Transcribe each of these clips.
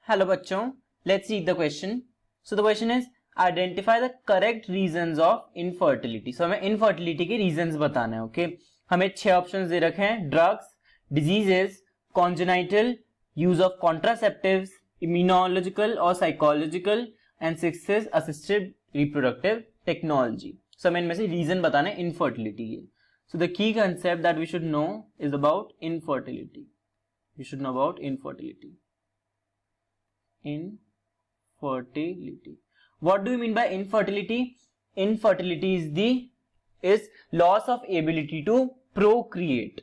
Hello बच्चों, let's read the question. So the question is identify the correct reasons of infertility. So हमें infertility के reasons बताना है. Okay हमें 6 options दे रखे हैं: drugs, diseases, congenital, use of contraceptives, immunological और psychological, and 6 is assisted reproductive technology. So हमें इनमें से रीजन बताना है इनफर्टिलिटी के. So the key concept that we should know is about infertility. We should know about infertility. Infertility. What do you mean by infertility? Infertility is loss of ability to procreate.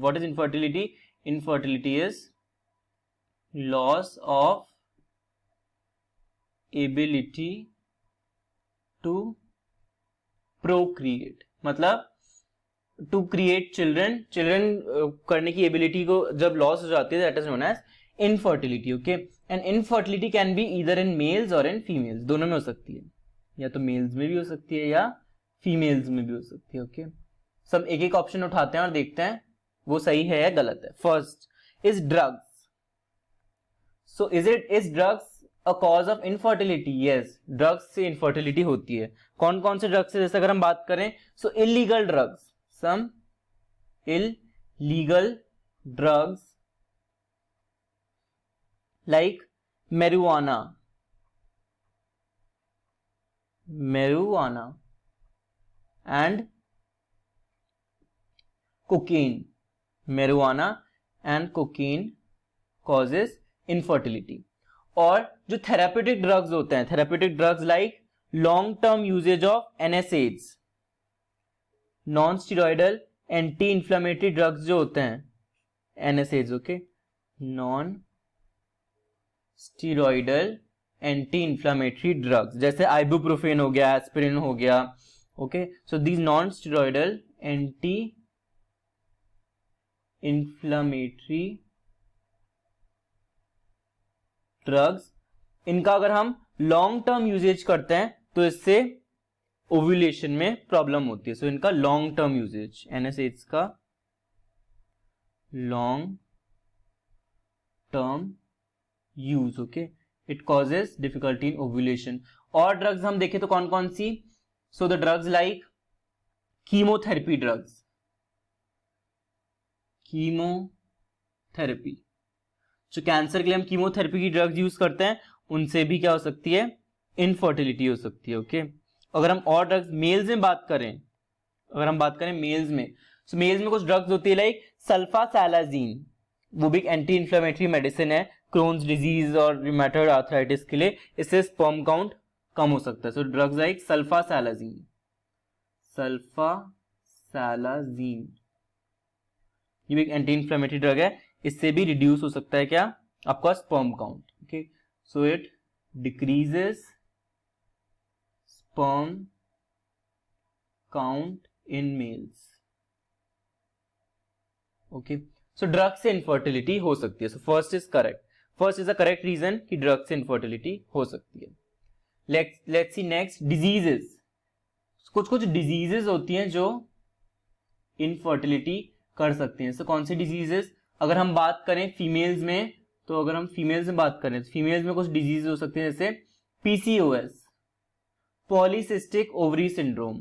What is infertility? Infertility is loss of ability to procreate. मतलब to create children करने की ability को जब loss हो जाती है, that is known as infertility. Okay and infertility can be either in males और in females. दोनों में हो सकती है, या तो मेल्स में भी हो सकती है या फीमेल्स में भी हो सकती है. ओके सब एक एक ऑप्शन उठाते हैं और देखते हैं वो सही है या गलत है. First is drugs. So is drugs a cause of infertility? Yes, drugs से इनफर्टिलिटी होती है. कौन कौन से ड्रग्स से? जैसे अगर हम बात करें, so illegal drugs, some illegal drugs like marijuana and cocaine. Marijuana and cocaine causes infertility. और जो थेरापेटिक ड्रग्स होते हैं, therapeutic drugs like long term usage of NSAIDs, non steroidal anti inflammatory drugs जो होते हैं NSAIDs. Okay non steroidal anti inflammatory drugs जैसे ibuprofen हो गया, एस्पिरिन हो गया. Okay so these non steroidal anti inflammatory drugs, इनका अगर हम लॉन्ग टर्म यूजेज करते हैं तो इससे ओव्यूलेशन में प्रॉब्लम होती है. सो इनका लॉन्ग टर्म यूजेज, NSAIDs का long term use, okay it causes difficulty in ovulation. और ड्रग्स हम देखें तो कौन कौन सी? So the drugs like chemotherapy drugs, chemotherapy जो कैंसर के लिए हम कीमोथेरेपी की ड्रग्स यूज करते हैं, उनसे भी क्या हो सकती है? इनफर्टिलिटी हो सकती है. ओके अगर हम और ड्रग्स मेल्स में बात करें, मेल्स में, सो मेल्स में कुछ ड्रग्स होती है लाइक सल्फासैलाजीन, वो भी एक एंटी इंफ्लेमेटरी मेडिसिन है क्रोन्स डिजीज और रूमेटॉइड आर्थराइटिस के लिए. इससे स्पर्म काउंट कम हो सकता है. सो ड्रग्स लाइक सल्फासैलाजीन ये भी एक एंटी इंफ्लेमेटरी ड्रग है. इससे भी रिड्यूस हो सकता है क्या? आपका sperm count. Okay so it decreases sperm count in males. Okay, so drug से infertility हो सकती है. So first is correct. First is the correct reason कि drug से infertility हो सकती है. Let's see next diseases. कुछ diseases होती हैं जो infertility कर सकती हैं. So कौन सी diseases? अगर हम बात करें फीमेल्स में, तो अगर हम फीमेल्स में बात करें तो फीमेल्स में कुछ डिजीज हो सकती हैं जैसे PCOS, polycystic ovary syndrome.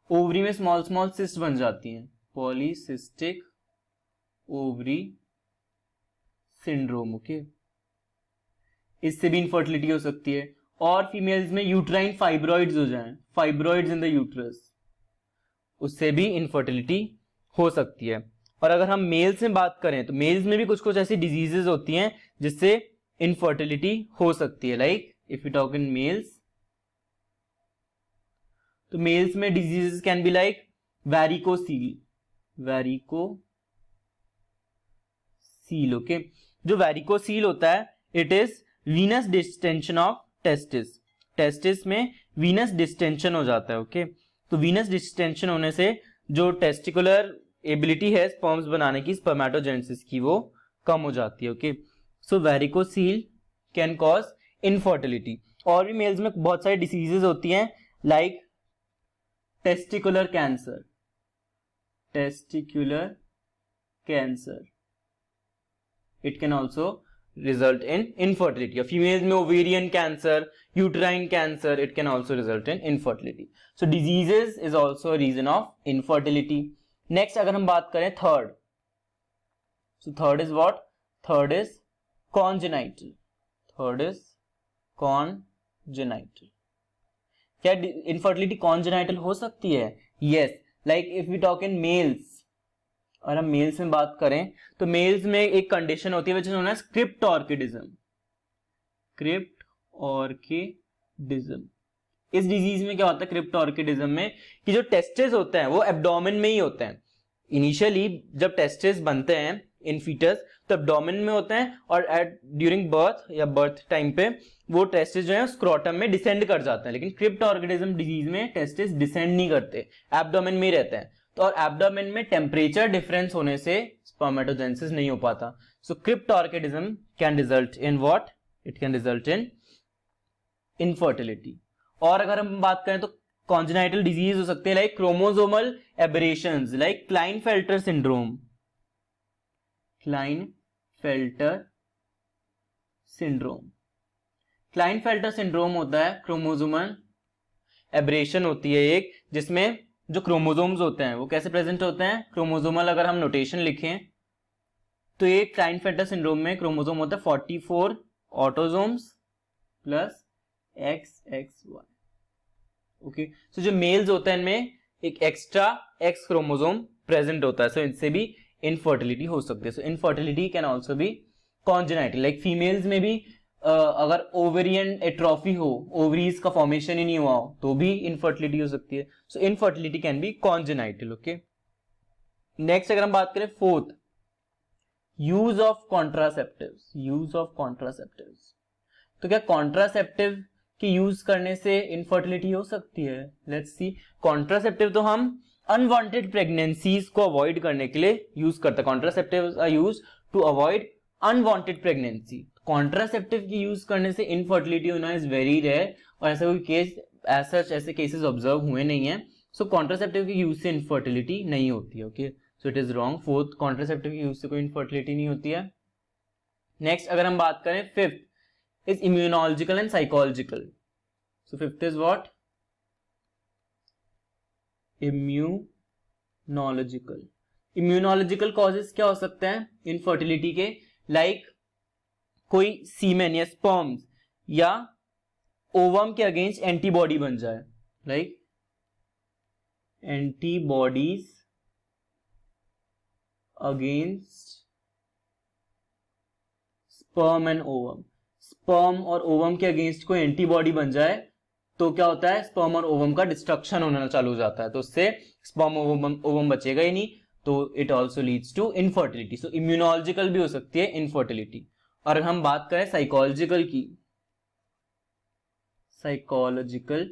Ovary में स्मॉल स्मॉल सिस्ट बन जाती हैं, पॉलीसिस्टिक ओवरी सिंड्रोम. ओके इससे भी इनफर्टिलिटी हो सकती है. और फीमेल्स में यूट्राइन फाइब्रॉइड्स हो जाएं, फाइब्रॉइड्स इन द यूट्रस, उससे भी इनफर्टिलिटी हो सकती है. और अगर हम मेल्स में बात करें तो मेल्स में भी कुछ कुछ ऐसी डिजीजेस होती हैं जिससे इनफर्टिलिटी हो सकती है. Like if you talk in males, तो मेल्स में diseases can be like varicocele. Okay जो वैरिकोसील होता है, it is Venus distension of testis में वीनस डिस्टेंशन हो जाता है. ओके तो वीनस डिस्टेंशन होने से जो टेस्टिकुलर एबिलिटी है स्पर्म्स बनाने की, स्पर्मेटोजेनेसिस की, वो कम हो जाती है. Okay so varicocele can cause infertility. और भी मेल्स में बहुत सारी डिसीजेस होती हैं like testicular cancer. It can also result in infertility. Females में ovarian cancer, uterine cancer, it can also result in infertility. So diseases is also a reason of infertility. Next अगर हम बात करें third, so third is what? Third is congenital. Third is congenital. क्या infertility congenital हो सकती है? Yes. Like if we talk in males, और हम मेल्स में बात करें तो मेल्स में एक कंडीशन होती है विच इज नोन एज क्रिप्टॉर्किडिज्म. क्रिप्टॉर्किडिज्म, इस डिजीज में क्या होता है क्रिप्टॉर्किडिज्म में कि जो टेस्टिस होते हैं वो एब्डोमेन में ही होते हैं. इनिशियली जब टेस्टिस बनते हैं इन फीटस तो एब्डोमेन में होते हैं और एट ड्यूरिंग बर्थ या बर्थ टाइम पे वो टेस्टिस जो है स्क्रोटम में डिसेंड कर जाते हैं. लेकिन क्रिप्टॉर्किडिज्म डिजीज में टेस्टिस डिसेंड नहीं करते, एब्डोमेन में ही रहते हैं. तो और एब्डोमेन में टेम्परेचर डिफरेंस होने से स्पर्मेटोजेनेसिस नहीं हो पाता. So cryptorchidism can result in what? It can result in infertility. और अगर हम बात करें तो कॉन्जेनाइटल डिजीज हो सकते हैं like chromosomal aberrations, like Klinefelter syndrome. Klinefelter syndrome, Klinefelter syndrome होता है क्रोमोसोमल एबरेशन होती है एक, जिसमें जो क्रोमोसोम्स होते हैं वो कैसे प्रेजेंट होते हैं क्रोमोसोमल. अगर हम नोटेशन लिखें तो ये क्लाइनफेल्टर सिंड्रोम में क्रोमोसोम होता है 44 ऑटोसोम्स प्लस XXY. ओके, सो जो मेल्स होते हैं इनमें एक एक्स्ट्रा X क्रोमोसोम प्रेजेंट होता है. सो इनसे भी इनफर्टिलिटी हो सकती है. So infertility can also be congenital. Like females में भी अगर ओवेरियन एट्रोफी हो, ओवरीज का फॉर्मेशन ही नहीं हुआ हो तो भी इनफर्टिलिटी हो सकती है. So infertility can be congenital. Okay, next अगर हम बात करें fourth, use of contraceptives. Use of contraceptives, तो क्या कॉन्ट्रासेप्टिव के यूज करने से इनफर्टिलिटी हो सकती है? Let's see. कॉन्ट्रासेप्टिव तो हम अनवांटेड प्रेगनेंसीज को अवॉइड करने के लिए यूज करते हैं. Contraceptives are used to avoid unwanted pregnancy. Contraceptive की यूज करने से इनफर्टिलिटी होना इज वेरी रेयर और ऐसा कोई केस ऐसे केसेस ऑब्जर्व हुए नहीं है. सो कॉन्ट्रासेप्टिव के यूज से इनफर्टिलिटी नहीं होती है. Okay, so it is wrong. Fourth, contraceptive के यूज से कोई इनफर्टिलिटी नहीं होती है. नेक्स्ट अगर हम बात करें fifth is immunological and psychological. So fifth is what? Immunological. Immunological causes क्या हो सकते हैं इनफर्टिलिटी के? लाइक कोई सीमेन या स्पर्म्स या ओवम के अगेंस्ट एंटीबॉडी बन जाए, like antibodies against sperm and ovum. Sperm और ओवम के अगेंस्ट कोई एंटीबॉडी बन जाए तो क्या होता है स्पर्म और ओवम का डिस्ट्रक्शन होना चालू हो जाता है. तो उससे स्पर्म ओवम बचेगा ही नहीं, तो it also leads to infertility. So immunological भी हो सकती है इनफर्टिलिटी. और हम बात करें साइकोलॉजिकल की, साइकोलॉजिकल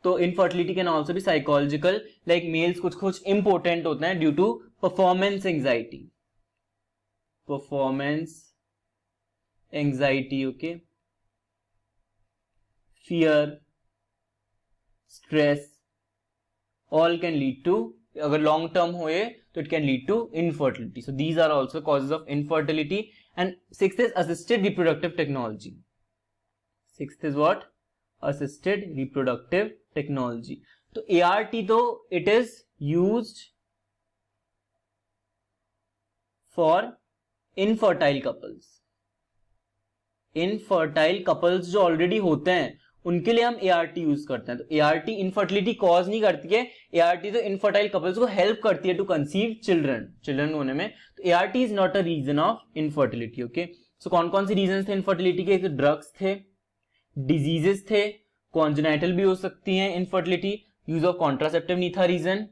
तो इनफर्टिलिटी कैन ऑल्सो भी साइकोलॉजिकल. लाइक मेल्स कुछ इंपॉर्टेंट होते हैं due to performance anxiety. Performance anxiety, okay, fear, stress, all can lead to, अगर लॉन्ग टर्म हुए तो it can lead to infertility. So these are also causes of infertility. And sixth is assisted reproductive technology. Sixth is what? Assisted reproductive technology. तो ART तो it is used for infertile couples. Infertile couples जो already होते हैं उनके लिए हम ART use करते हैं. तो ART इनफर्टिलिटी कॉज नहीं करती है, ART तो इनफर्टाइल कपल्स को हेल्प करती है टू कंसीव चिल्ड्रन होने में. तो ART is not a reason of infertility. Okay, so कौन कौन से रीजन थे इनफर्टिलिटी के? ड्रग्स थे, डिजीजेस थे, कॉन्जेनाइटल भी हो सकती हैं इनफर्टिलिटी, यूज ऑफ कॉन्ट्रासेप्टिव नहीं था reason,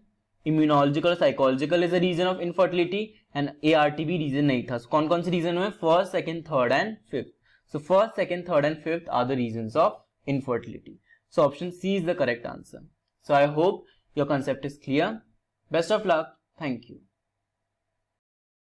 immunological psychological is a reason of infertility and ART भी रीजन नहीं था. So, कौन कौन से रीजन हुए? First, second, third and fifth. So first, second, third and fifth are the reasons of infertility. So option C is the correct answer. So I hope your concept is clear. Best of luck. Thank you.